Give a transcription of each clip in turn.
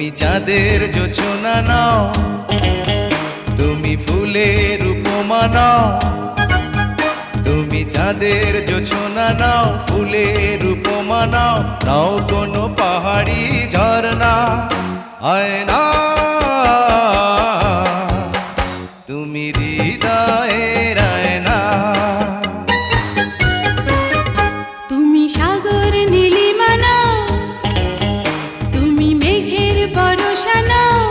তুমি চাঁদের জোছনা নাও, তুমি ফুলের উপমা নাও। তুমি চাঁদের জোছনা নাও, ফুলের উপমা নাও, নাও কোনো পাহাড়ি ঝরনা। আয়না তুমি হৃদয়ের আয়না। তুমি সাগর নীলিমা নাও, তুমি মেঘের বরষা নাও।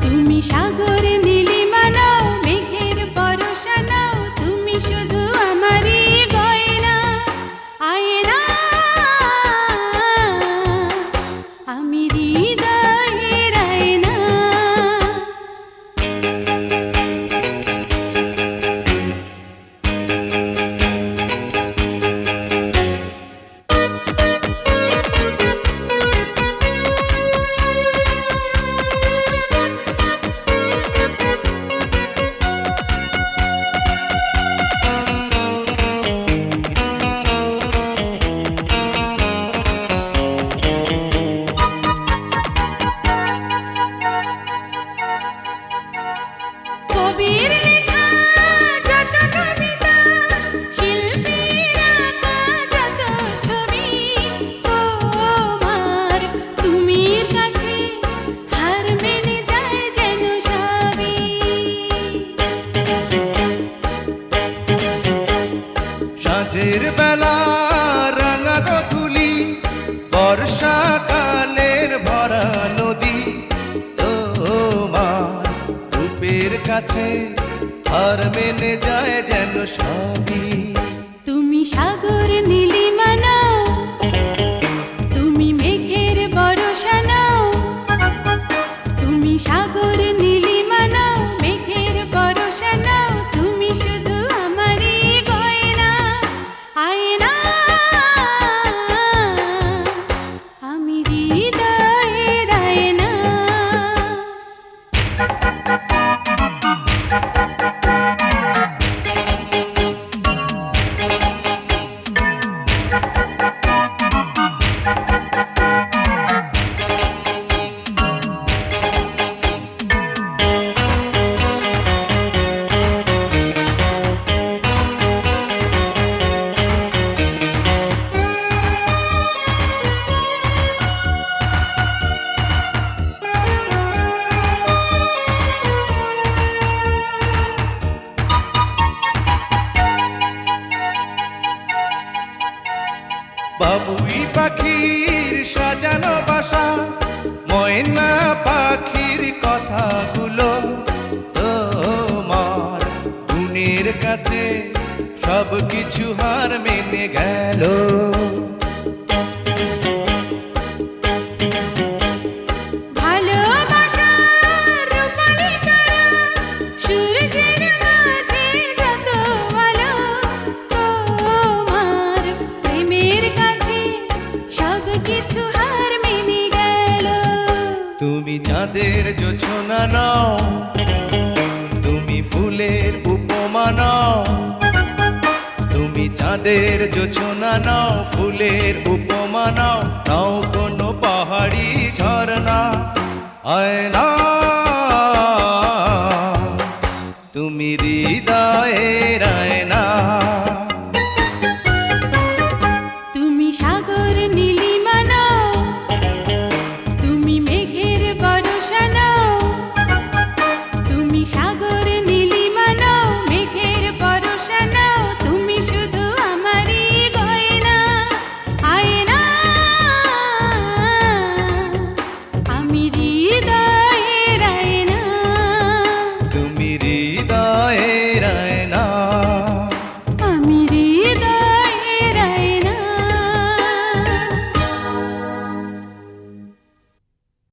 তুমি সাগর নীলিমা নাও, মেঘের বরষা নাও, তুমি শুধু আমারই গয়না। আয়না আমি হৃদয়ের আয়না। কবির লেখা যত কবিতা, শিল্পীর আঁকা যত ছবি, তোমার তুমির কাছে হার মেনে যায় যেন সবই। সাঁঝের বেলা রাঙা গোধূলি, বর্ষাকালের ভরা নদী, তোমার রূপের কাছে হার মেনে যায় যেন সবই। তুমি সাগর নীলিমা নাও, তুমি মেঘের বরষা নাও। তুমি সাগর নীলিমা নাও, মেঘের বরষা নাও, তুমি শুধু আমারই গয়না। আয়না আমি হৃদয়ের আয়না। বাবুই পাখির সাজানো বাসা, ময়না পাখির কথাগুলো, তোমার গুণের কাছে সব কিছু হার মেনে গেল। ভালোবাসার রূপালি তারা, সূর্যের মাঝে যত আলো, তোমার প্রেমের কাছে সব কিছু হার মেনে গেল। তুমি চাঁদের জোছনা নাও, তুমি ফুলের উপমা নাও। তুমি চাঁদের জোছনা নাও, ফুলের উপমা নাও, নাও কোনো পাহাড়ি ঝরনা। আয়না